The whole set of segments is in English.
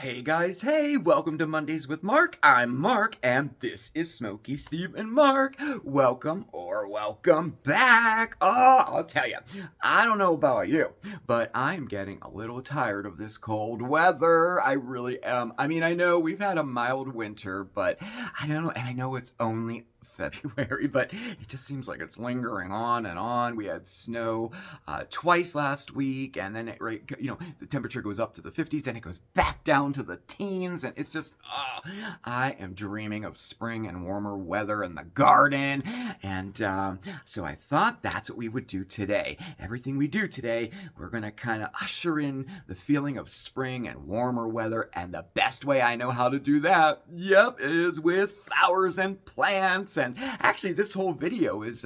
Hey guys, hey, welcome to Mondays with Mark. I'm Mark, and this is Smokey, Steve, and Mark. Welcome back. I'll tell you, I don't know about you, but I'm getting a little tired of this cold weather. I really am. I mean, I know we've had a mild winter, but I don't know, and I know it's only February, but it just seems like it's lingering on and on. We had snow twice last week, and then the temperature goes up to the 50s, then it goes back down to the teens, and it's just, I am dreaming of spring and warmer weather in the garden, and so I thought that's what we would do today. Everything we do today, we're gonna kind of usher in the feeling of spring and warmer weather, and the best way I know how to do that, is with flowers and plants. And actually, this whole video is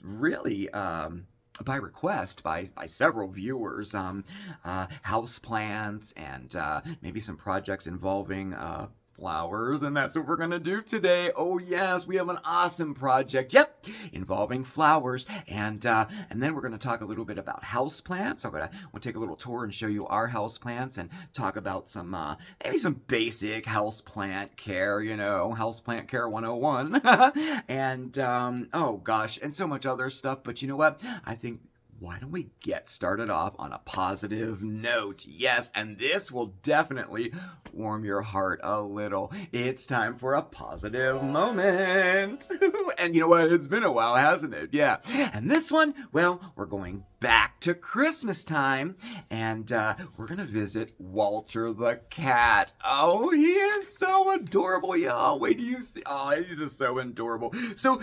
really by request by several viewers, house plants and maybe some projects involving flowers, and that's what we're gonna do today. Oh yes, we have an awesome project, involving flowers, and then we're gonna talk a little bit about house plants. We'll take a little tour and show you our house plants and talk about some maybe some basic house plant care, house plant care 101. And oh gosh, and so much other stuff. But you know what? I think, why don't we get started off on a positive note? Yes, and this will definitely warm your heart a little. It's time for a positive moment. And you know what? It's been a while, hasn't it? Yeah. And this one, well, we're going back to Christmas time, and we're going to visit Walter the cat. Oh, he is so adorable, y'all. Wait till you see. Oh, he's just so adorable. So,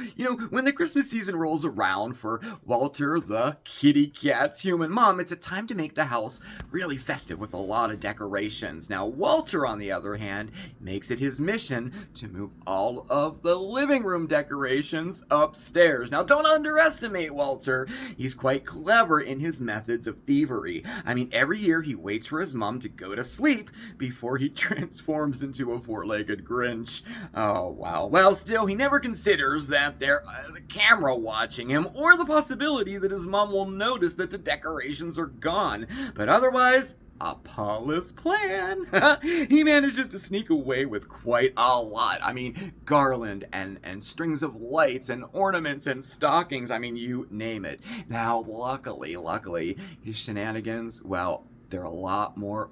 when the Christmas season rolls around for Walter the kitty cat's human mom, it's a time to make the house really festive with a lot of decorations. Now, Walter, on the other hand, makes it his mission to move all of the living room decorations upstairs. Now, don't underestimate Walter. He's quite clever in his methods of thievery. I mean, every year he waits for his mom to go to sleep before he transforms into a four-legged Grinch. Oh, wow. Well, still, he never considers that there is a camera watching him, or the possibility that his mom will notice that the decorations are gone. But otherwise, a Paulus plan. He manages to sneak away with quite a lot. I mean, garland and strings of lights and ornaments and stockings. I mean, you name it. Now, luckily, his shenanigans, well, they're a lot more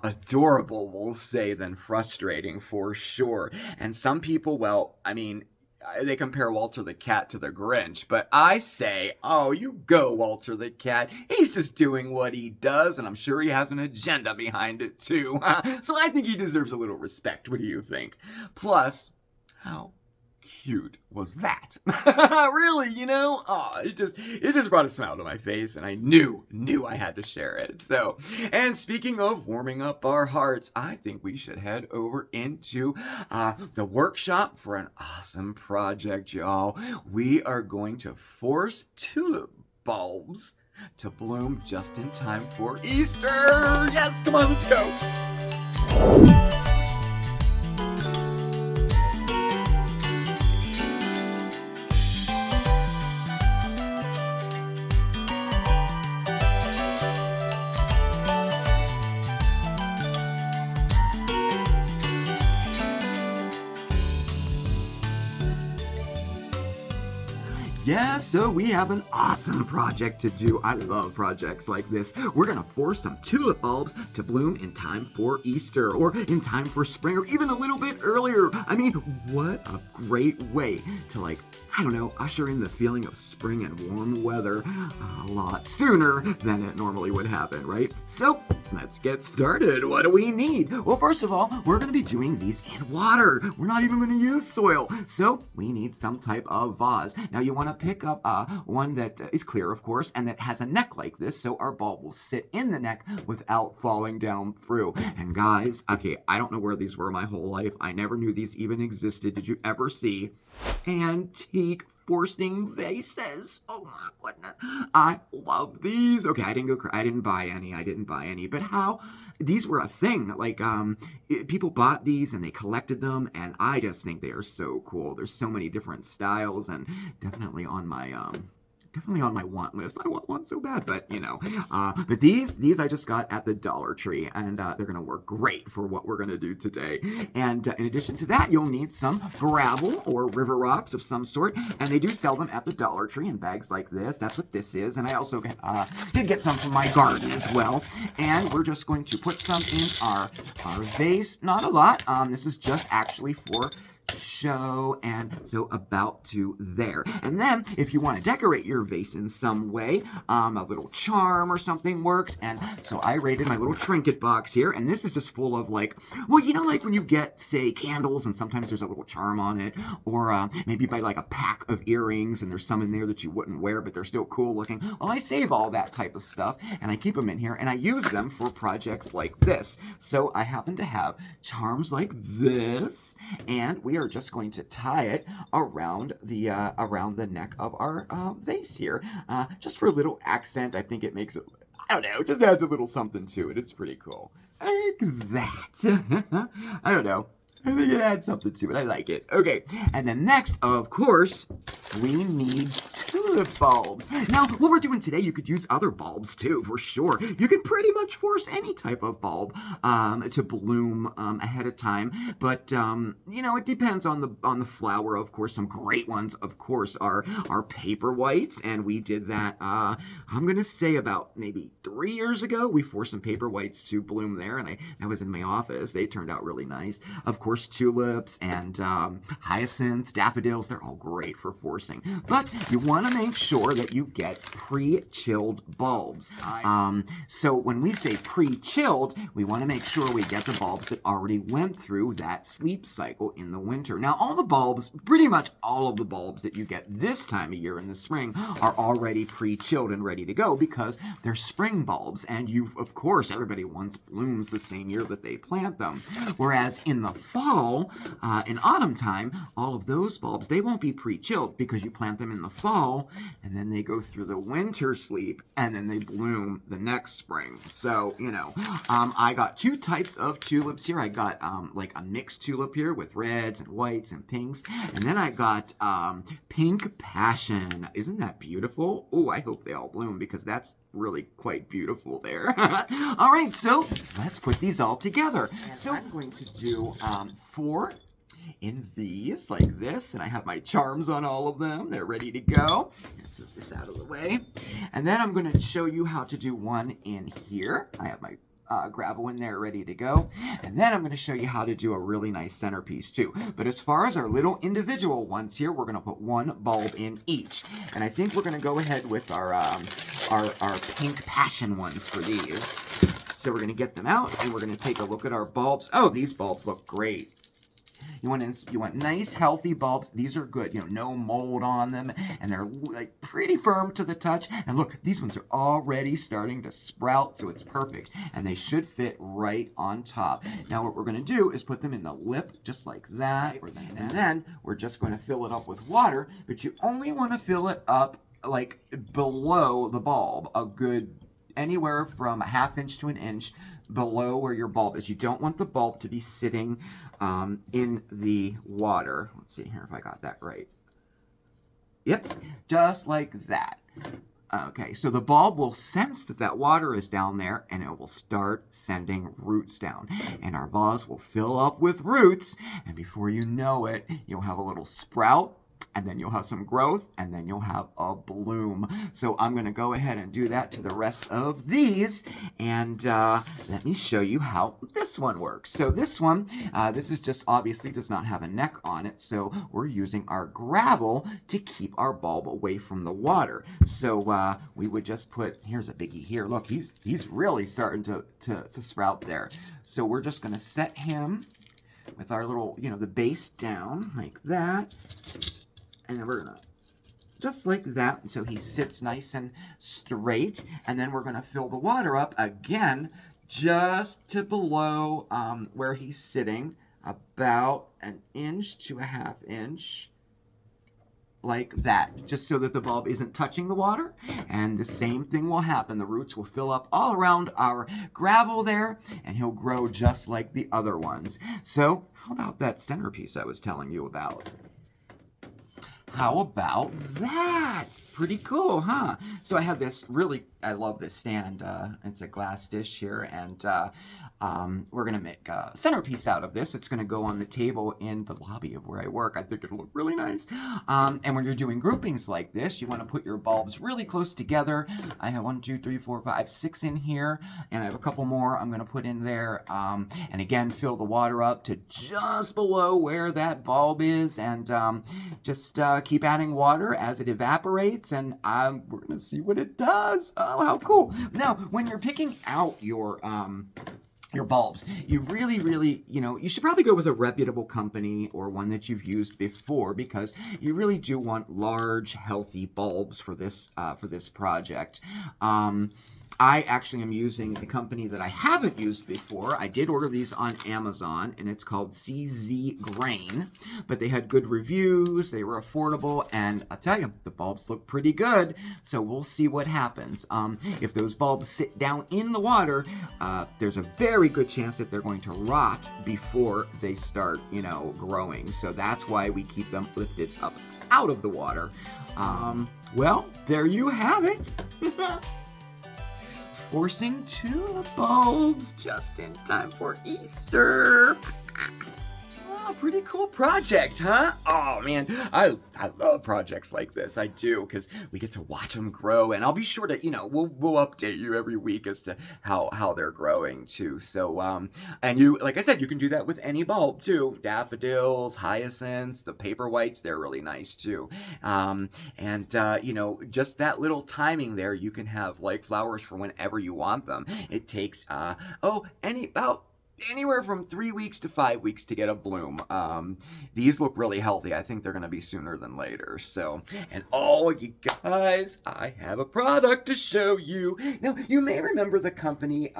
adorable, we'll say, than frustrating, for sure. And some people, well, I mean, they compare Walter the cat to the Grinch, but I say, oh, you go, Walter the cat. He's just doing what he does, and I'm sure he has an agenda behind it, too. So I think he deserves a little respect. What do you think? Plus, how cute was that? Really, oh, it just brought a smile to my face, and I knew I had to share it. So, and speaking of warming up our hearts, I think we should head over into the workshop for an awesome project, y'all. We are going to force tulip bulbs to bloom just in time for Easter. Yes, come on, let's go. Yeah, so we have an awesome project to do. I love projects like this. We're gonna force some tulip bulbs to bloom in time for Easter, or in time for spring, or even a little bit earlier. I mean, what a great way to, usher in the feeling of spring and warm weather a lot sooner than it normally would happen, right? So, let's get started. What do we need? Well, first of all, we're gonna be doing these in water. We're not even gonna use soil. So, we need some type of vase. Now, you wanna pick up one that is clear, of course, and that has a neck like this, so our bulb will sit in the neck without falling down through. And guys, okay, I don't know where these were my whole life. I never knew these even existed. Did you ever see antique forcing vases? Oh my goodness, I love these. Okay, I didn't buy any, but how these were a thing. People bought these and they collected them, and I just think they are so cool. There's so many different styles, and definitely on my definitely on my want list. I want one so bad, but you know. But these I just got at the Dollar Tree, and they're gonna work great for what we're gonna do today. And in addition to that, you'll need some gravel or river rocks of some sort, and they do sell them at the Dollar Tree in bags like this. That's what this is, and I also did get some from my garden as well. And we're just going to put some in our vase. Not a lot. This is just actually for show, and so about to there. And then if you want to decorate your vase in some way, a little charm or something works. And so I raided my little trinket box here, and this is just full of like, well, you know, like when you get, say, candles and sometimes there's a little charm on it, or maybe buy like a pack of earrings and there's some in there that you wouldn't wear but they're still cool looking. Well, I save all that type of stuff and I keep them in here and I use them for projects like this. So I happen to have charms like this, and we are just going to tie it around the neck of our vase here, just for a little accent. I think it makes it, I don't know, it just adds a little something to it. It's pretty cool. Like that. I don't know. I think it adds something to it. I like it. Okay, and then next, of course, we need tulip bulbs. Now, what we're doing today, you could use other bulbs too, for sure. You can pretty much force any type of bulb to bloom ahead of time, but you know, it depends on the flower. Of course, some great ones, of course, are paper whites, and we did that. I'm gonna say about maybe 3 years ago. We forced some paper whites to bloom there, and that was in my office. They turned out really nice. Of course, tulips and hyacinth, daffodils—they're all great for forcing. But you want to make sure that you get pre-chilled bulbs. So when we say pre-chilled, we want to make sure we get the bulbs that already went through that sleep cycle in the winter. Now, all the bulbs, pretty much all of the bulbs that you get this time of year in the spring are already pre-chilled and ready to go because they're spring bulbs, and of course, everybody wants blooms the same year that they plant them. Whereas in the fall, in autumn time, all of those bulbs, they won't be pre-chilled because you plant them in the fall, and then they go through the winter sleep, and then they bloom the next spring. So, you know, I got 2 types of tulips here. I got like a mixed tulip here with reds and whites and pinks, and then I got pink passion. Isn't that beautiful? Oh, I hope they all bloom because that's really quite beautiful there. All right, so let's put these all together. So I'm going to do 4 in these like this, and I have my charms on all of them. They're ready to go. Let's move this out of the way. And then I'm going to show you how to do 1 in here. I have my gravel in there ready to go. And then I'm going to show you how to do a really nice centerpiece too. But as far as our little individual ones here, we're going to put 1 bulb in each. And I think we're going to go ahead with our pink passion ones for these. So we're going to get them out and we're going to take a look at our bulbs. Oh, these bulbs look great. You want nice, healthy bulbs. These are good. You know, no mold on them, and they're like pretty firm to the touch. And look, these ones are already starting to sprout, so it's perfect. And they should fit right on top. Now, what we're going to do is put them in the lip, just like that. And then we're just going to fill it up with water, but you only want to fill it up like below the bulb, a good anywhere from a ½ inch to an inch below where your bulb is. You don't want the bulb to be sitting in the water. Let's see here if I got that right. Yep, just like that. Okay, so the bulb will sense that water is down there, and it will start sending roots down. And our vase will fill up with roots, and before you know it, you'll have a little sprout, and then you'll have some growth, and then you'll have a bloom. So I'm going to go ahead and do that to the rest of these, and let me show you how this one works. So this one, this is just obviously does not have a neck on it, so we're using our gravel to keep our bulb away from the water. So we would just put, here's a biggie here. Look, he's really starting to sprout there. So we're just going to set him with our little, you know, the base down like that. And then we're going to, just like that, so he sits nice and straight. And then we're going to fill the water up again, just to below where he's sitting, about 1 inch to a ½ inch, like that, just so that the bulb isn't touching the water. And the same thing will happen. The roots will fill up all around our gravel there, and he'll grow just like the other ones. So how about that centerpiece I was telling you about? How about that? Pretty cool, huh? So I have this I love this stand. It's a glass dish here, and we're gonna make a centerpiece out of this. It's gonna go on the table in the lobby of where I work. I think it'll look really nice. And when you're doing groupings like this, you want to put your bulbs really close together. I have 1, 2, 3, 4, 5, 6 in here, and I have a couple more I'm gonna put in there. And again, fill the water up to just below where that bulb is, and just keep adding water as it evaporates, and we're gonna see what it does. Oh, how cool. Now, when you're picking out your bulbs, you really, you should probably go with a reputable company or one that you've used before, because you really do want large, healthy bulbs for this project. I actually am using a company that I haven't used before. I did order these on Amazon, and it's called CZ Grain, but they had good reviews, they were affordable, and I'll tell you, the bulbs look pretty good, so we'll see what happens. If those bulbs sit down in the water, there's a very good chance that they're going to rot before they start, growing, so that's why we keep them lifted up out of the water. Well, there you have it. Forcing tulip bulbs just in time for Easter. Oh, pretty cool project, huh? Oh, man, I love projects like this. I do, because we get to watch them grow, and I'll be sure to, we'll update you every week as to how they're growing, too. So, and you, like I said, you can do that with any bulb, too. Daffodils, hyacinths, the paper whites, they're really nice, too. Just that little timing there, you can have, like, flowers for whenever you want them. It takes, anywhere from 3 weeks to 5 weeks to get a bloom. These look really healthy. I think they're going to be sooner than later. So, and you guys, I have a product to show you. Now, you may remember the company,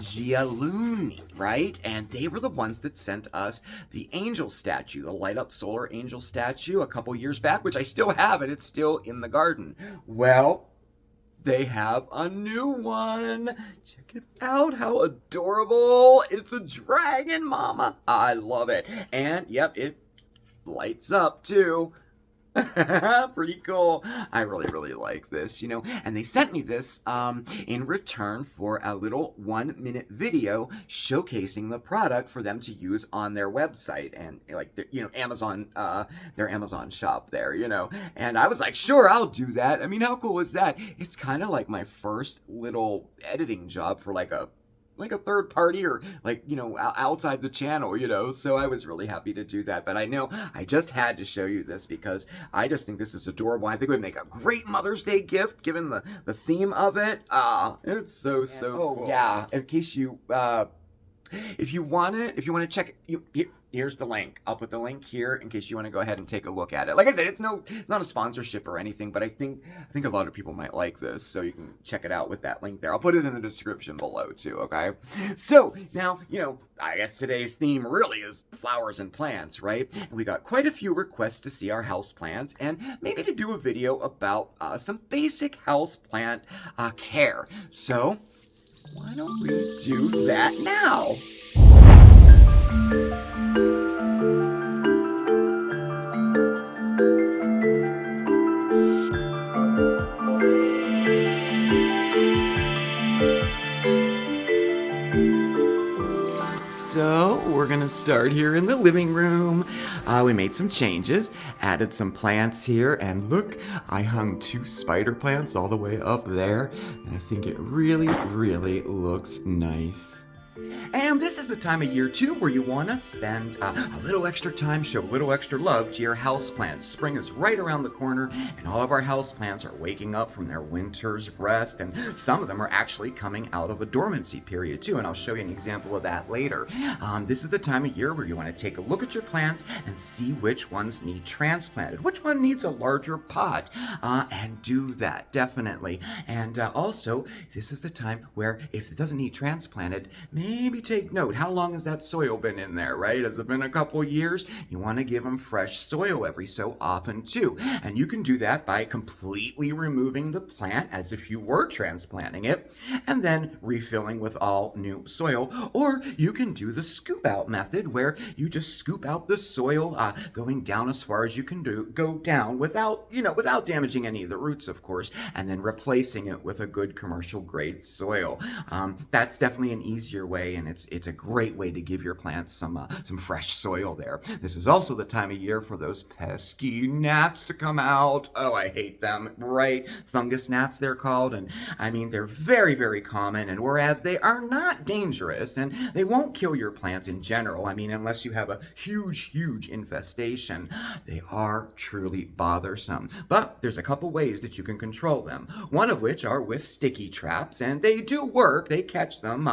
Gialuni, right? And they were the ones that sent us the angel statue, the light up solar angel statue a couple years back, which I still have, and it's still in the garden. Well, they have a new one. Check it out. How adorable. It's a dragon, mama. I love it. And, yep, it lights up, too. Pretty cool. I really like this, and they sent me this in return for a little 1-minute video showcasing the product for them to use on their website and Amazon, their Amazon shop there, and I was like, sure, I'll do that. I mean, how cool is that? It's kind of like my first little editing job for like a third party or outside the channel, so I was really happy to do that. But I know I just had to show you this because I just think this is adorable. I think it would make a great Mother's Day gift given the theme of it. It's so cool. Oh yeah, in case you if you want to check it, here's the link. I'll put the link here in case you want to go ahead and take a look at it. Like I said, it's not a sponsorship or anything, but I think a lot of people might like this, so you can check it out with that link there. I'll put it in the description below too, okay? So now, I guess today's theme really is flowers and plants, right? And we got quite a few requests to see our house plants and maybe to do a video about some basic house plant care. So why don't we do that now? So we're gonna start here in the living room. We made some changes, added some plants here, and look, I hung 2 spider plants all the way up there, and I think it really looks nice. And this is the time of year, too, where you want to spend a little extra time, show a little extra love to your houseplants. Spring is right around the corner, and all of our houseplants are waking up from their winter's rest, and some of them are actually coming out of a dormancy period, too, and I'll show you an example of that later. This is the time of year where you want to take a look at your plants and see which ones need transplanted, which one needs a larger pot, and do that, definitely. And also, this is the time where if it doesn't need transplanted, maybe take note. How long has that soil been in there, right? Has it been a couple years? You want to give them fresh soil every so often too. And you can do that by completely removing the plant as if you were transplanting it, and then refilling with all new soil. Or you can do the scoop out method, where you just scoop out the soil, going down as far as you can go down without, without damaging any of the roots, of course, and then replacing it with a good commercial grade soil. That's definitely an easier way, and it's a great way to give your plants some fresh soil there. This is also the time of year for those pesky gnats to come out. Oh, I hate them, right? Fungus gnats, they're called, and I mean, they're very, very common, and whereas they are not dangerous, and they won't kill your plants in general, I mean, unless you have a huge infestation, they are truly bothersome. But there's a couple ways that you can control them, one of which are with sticky traps, and they do work. They catch them,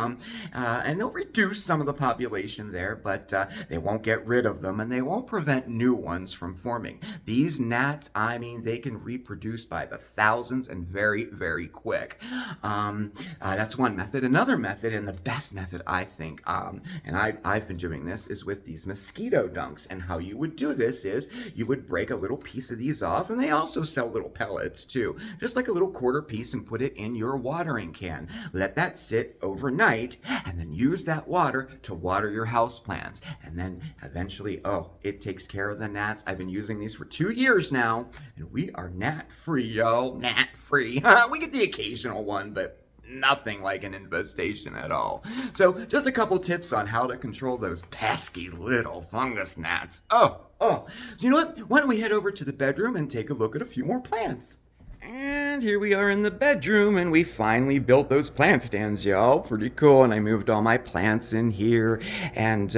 and they'll reduce some of the population there, but they won't get rid of them, and they won't prevent new ones from forming. These gnats, I mean, they can reproduce by the thousands and very, very quick. That's one method. Another method, and the best method, I think, and I've been doing this, is with these mosquito dunks. And how you would do this is you would break a little piece of these off, and they also sell little pellets too, just like a little quarter piece, and put it in your watering can. Let that sit overnight, and then use that water to water your houseplants. And then eventually, it takes care of the gnats. I've been using these for 2 years now, and we are gnat-free, yo. Gnat-free. We get the occasional one, but nothing like an infestation at all. So just a couple tips on how to control those pesky little fungus gnats. So you know what? Why don't we head over to the bedroom and take a look at a few more plants? And here we are in the bedroom, and we finally built those plant stands, y'all. Pretty cool. And I moved all my plants in here. And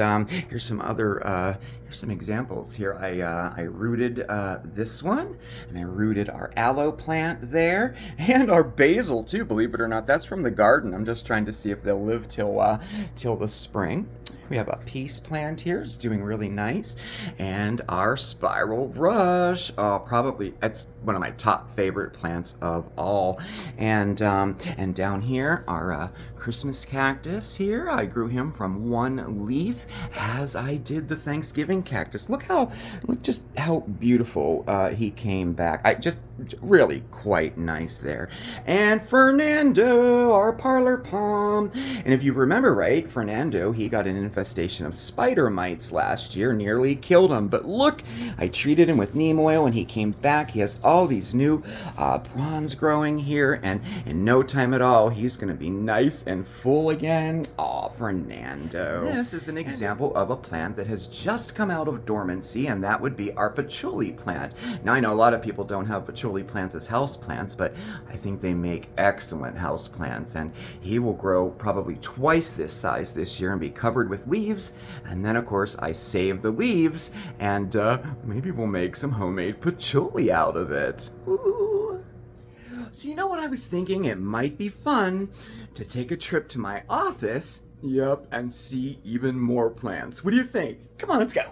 here's some other here's some examples here. I rooted this one, and I rooted our aloe plant there, and our basil too, believe it or not. That's from the garden. I'm just trying to see if they'll live till the spring. We have a peace plant here. It's doing really nice. And our spiral brush. Probably, it's one of my top favorite plants of all. And down here, our Christmas cactus here. I grew him from one leaf, as I did the Thanksgiving cactus. Look just how beautiful he came back. Just really quite nice there. And Fernando, our parlor palm. And if you remember right, Fernando, he got an infestation of spider mites last year, nearly killed him. But look, I treated him with neem oil, and he came back. He has all these new prawns growing here, and in no time at all, he's going to be nice and full again. Aw, Fernando. This is an example of a plant that has just come out of dormancy, and that would be our patchouli plant. Now, I know a lot of people don't have patchouli plants as house plants, but I think they make excellent house plants, and he will grow probably twice this size this year and be covered with leaves. And then, of course, I save the leaves, and maybe we'll make some homemade patchouli out of it. Ooh. So you know what I was thinking? It might be fun to take a trip to my office, and see even more plants. What do you think? Come on, let's go.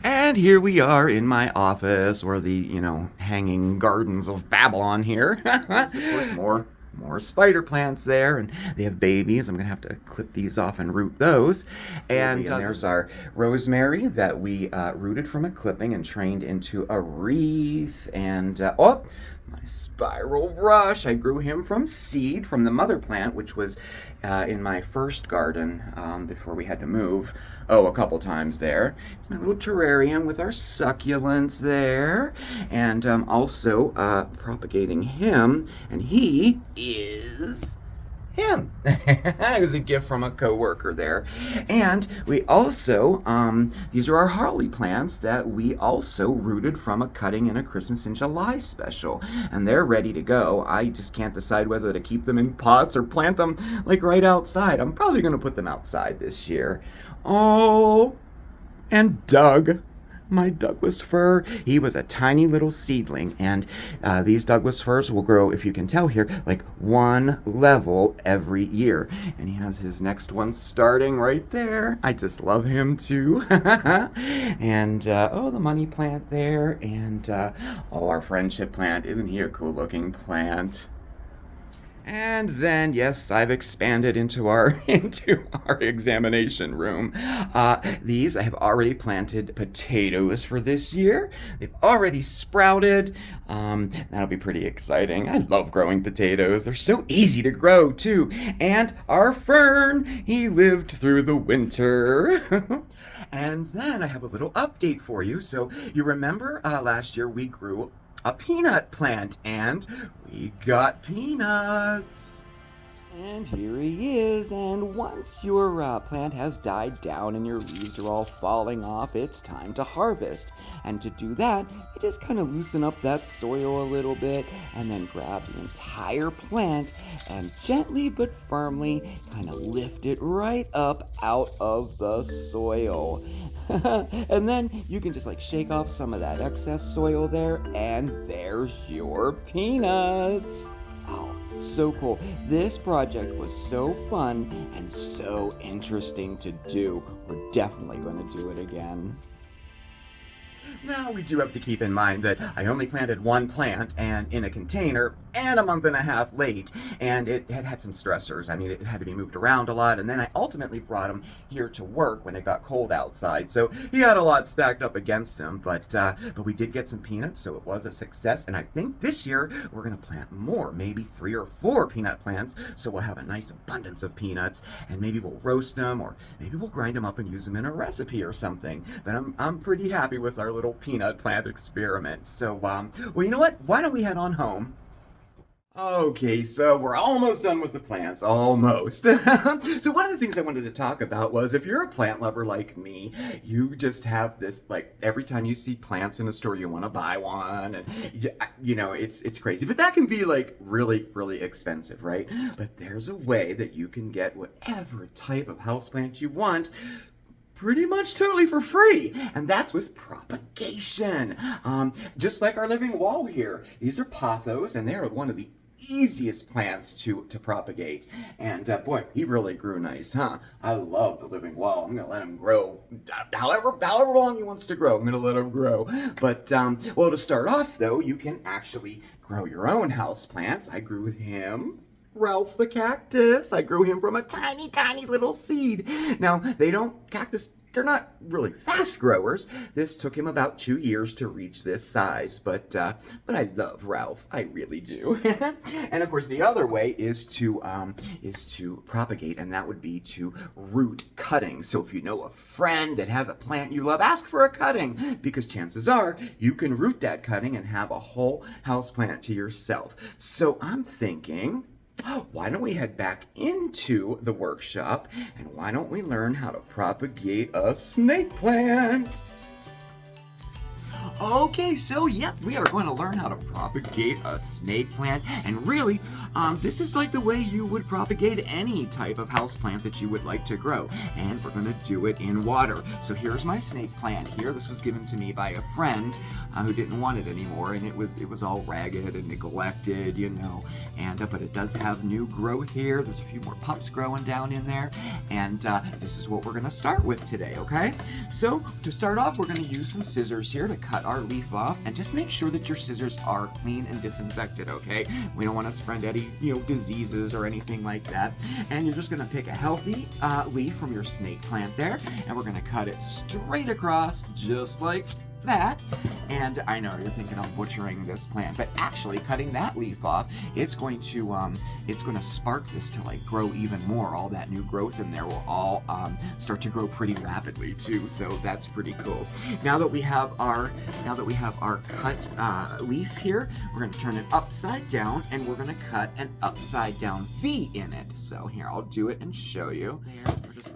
And here we are in my office, or the, hanging gardens of Babylon here. Of course, more spider plants there, and they have babies. I'm going to have to clip these off and root those. And there's our rosemary that we rooted from a clipping and trained into a wreath. And, my spiral brush. I grew him from seed from the mother plant, which was in my first garden before we had to move. A couple times there. My little terrarium with our succulents there. And also propagating him. And he is him. It was a gift from a coworker there. And we also, these are our holly plants that we also rooted from a cutting in a Christmas in July special. And they're ready to go. I just can't decide whether to keep them in pots or plant them like right outside. I'm probably going to put them outside this year. And Doug, my Douglas fir, he was a tiny little seedling, and these Douglas firs will grow, if you can tell here, like one level every year. And he has his next one starting right there. I just love him too. And the money plant there, and our friendship plant. Isn't he a cool looking plant? And then, yes, I've expanded into our into our examination room. These I have already planted potatoes for this year. They've already sprouted. That'll be pretty exciting. I love growing potatoes. They're so easy to grow too. And our fern, he lived through the winter. And then I have a little update for you. So you remember last year we grew a peanut plant, and we got peanuts. And here he is, and once your plant has died down and your leaves are all falling off, it's time to harvest. And to do that, you just kind of loosen up that soil a little bit, and then grab the entire plant and gently but firmly kind of lift it right up out of the soil. And then you can just like shake off some of that excess soil there, and there's your peanuts. Oh, so cool. This project was so fun and so interesting to do. We're definitely going to do it again. Now, we do have to keep in mind that I only planted one plant and in a container and a month and a half late, and it had some stressors. I mean, it had to be moved around a lot, and then I ultimately brought him here to work when it got cold outside, so he had a lot stacked up against him, but we did get some peanuts, so it was a success, and I think this year we're going to plant more, maybe 3 or 4 peanut plants, so we'll have a nice abundance of peanuts, and maybe we'll roast them, or maybe we'll grind them up and use them in a recipe or something. But I'm pretty happy with our little peanut plant experiment. So, well, you know what? Why don't we head on home? Okay, so we're almost done with the plants, almost. So one of the things I wanted to talk about was if you're a plant lover like me, you just have this, like, every time you see plants in a store, you want to buy one, and you know, it's crazy. But that can be like really, really expensive, right? But there's a way that you can get whatever type of houseplant you want pretty much totally for free, and that's with propagation. Just like our living wall here, these are pothos, and they're one of the easiest plants to propagate. And boy, he really grew nice, huh? I love the living wall. I'm gonna let him grow however long he wants to grow. I'm gonna let him grow. But well, to start off though, you can actually grow your own house plants. I grew with him. Ralph the cactus. I grew him from a tiny, tiny little seed. Now, they're not really fast growers. This took him about 2 years to reach this size, but I love Ralph. I really do. And of course, the other way is to propagate, and that would be to root cutting. So if you know a friend that has a plant you love, ask for a cutting, because chances are you can root that cutting and have a whole house plant to yourself. So I'm thinking, why don't we head back into the workshop, and why don't we learn how to propagate a snake plant? Okay, so yep, we are going to learn how to propagate a snake plant, and really, this is like the way you would propagate any type of house plant that you would like to grow, and we're going to do it in water. So here's my snake plant here. This was given to me by a friend who didn't want it anymore, and it was all ragged and neglected, you know, and but it does have new growth here. There's a few more pups growing down in there, and this is what we're going to start with today, okay? So to start off, we're going to use some scissors here to cut our leaf off, and just make sure that your scissors are clean and disinfected, okay? We don't want to spread any, diseases or anything like that. And you're just going to pick a healthy leaf from your snake plant there, and we're going to cut it straight across just like that. And I know you're thinking I'm butchering this plant, but actually cutting that leaf off, it's going to spark this to like grow even more. All that new growth in there will all start to grow pretty rapidly too. So that's pretty cool. Now that we have our cut leaf here, we're going to turn it upside down, and we're going to cut an upside down V in it. So here, I'll do it and show you.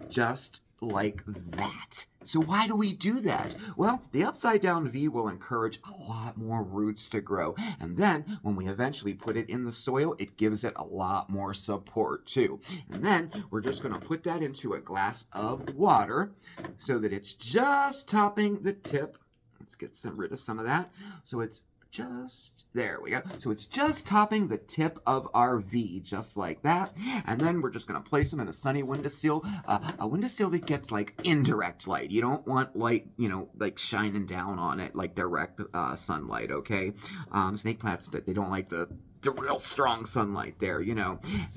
Just like that. So why do we do that? Well, the upside down V will encourage a lot more roots to grow. And then when we eventually put it in the soil, it gives it a lot more support too. And then we're just going to put that into a glass of water so that it's just topping the tip. Let's get rid of some of that. So it's there we go. So it's just topping the tip of our V, just like that. And then we're just going to place them in a sunny windowsill, a windowsill that gets like indirect light. You don't want light, like shining down on it like direct sunlight, okay? Snake plants, they don't like the real strong sunlight there,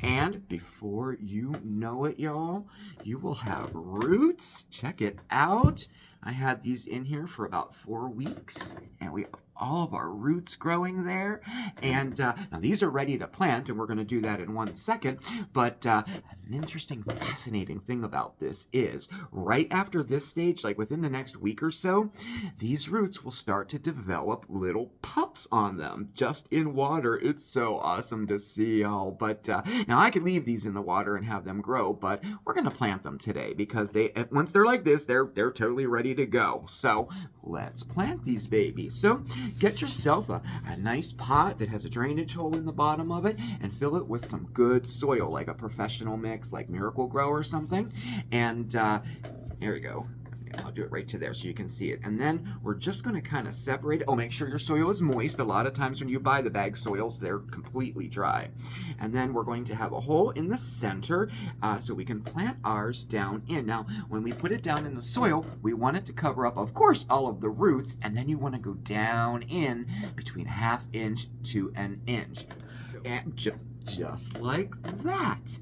And before you know it, y'all, you will have roots. Check it out. I had these in here for about 4 weeks, and we have all of our roots growing there. And now these are ready to plant, and we're going to do that in 1 second. But an interesting, fascinating thing about this is right after this stage, like within the next week or so, these roots will start to develop little pups on them just in water. It's so awesome to see, y'all. But now I could leave these in the water and have them grow, but we're going to plant them today because once they're like this, they're totally ready to go. So let's plant these babies. So get yourself a nice pot that has a drainage hole in the bottom of it and fill it with some good soil, like a professional mix, like Miracle Grow or something. And there we go. I'll do it right to there so you can see it. And then we're just going to kind of separate it. Oh, make sure your soil is moist. A lot of times when you buy the bag soils, they're completely dry. And then we're going to have a hole in the center so we can plant ours down in. Now, when we put it down in the soil, we want it to cover up, of course, all of the roots. And then you want to go down in between 1/2 inch to 1 inch. And just like that.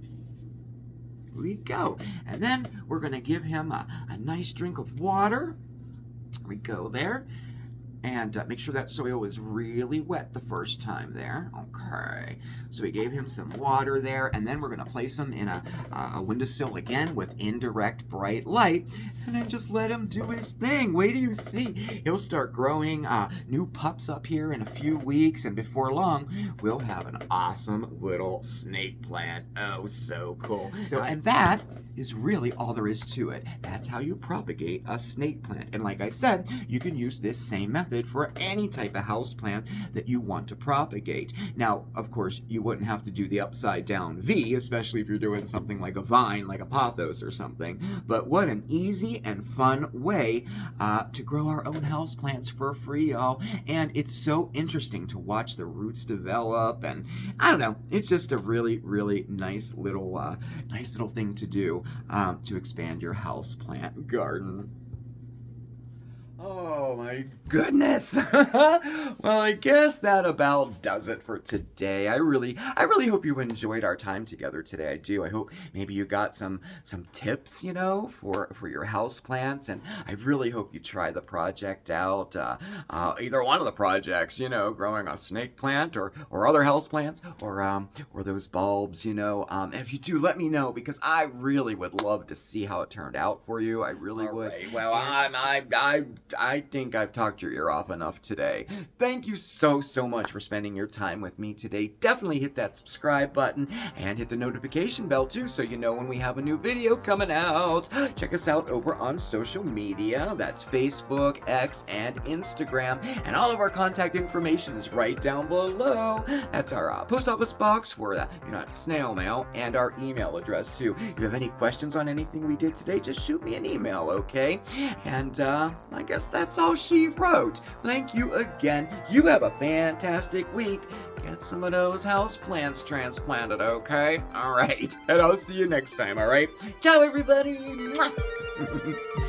We go. And then we're going to give him a nice drink of water. We go there. And make sure that soil is really wet the first time there. Okay. So we gave him some water there. And then we're going to place him in a windowsill again with indirect bright light. And then just let him do his thing. Wait till you see. He'll start growing new pups up here in a few weeks. And before long, we'll have an awesome little snake plant. Oh, so cool. So, and that is really all there is to it. That's how you propagate a snake plant. And like I said, you can use this same method for any type of house plant that you want to propagate. Now, of course, you wouldn't have to do the upside down V, especially if you're doing something like a vine, like a pothos or something. But what an easy and fun way to grow our own house plants for free, y'all. And it's so interesting to watch the roots develop. And I don't know, it's just a really, really nice little thing to do to expand your house plant garden. Oh my goodness. Well, I guess that about does it for today. I really hope you enjoyed our time together today. I do. I hope maybe you got some tips, for your house plants, and I really hope you try the project out. Either one of the projects, growing a snake plant or other house plants or those bulbs, And if you do, let me know because I really would love to see how it turned out for you. I really would. Right. Well, I think I've talked your ear off enough today. Thank you so much for spending your time with me today. Definitely hit that subscribe button and hit the notification bell too so you know when we have a new video coming out. Check us out over on social media. That's Facebook, X, and Instagram. And all of our contact information is right down below. That's our post office box for snail mail and our email address too. If you have any questions on anything we did today, just shoot me an email, okay? And I guess that's all she wrote. Thank you again. You have a fantastic week. Get some of those house plants transplanted, okay? All right. And I'll see you next time, all right? Ciao, everybody. Mwah.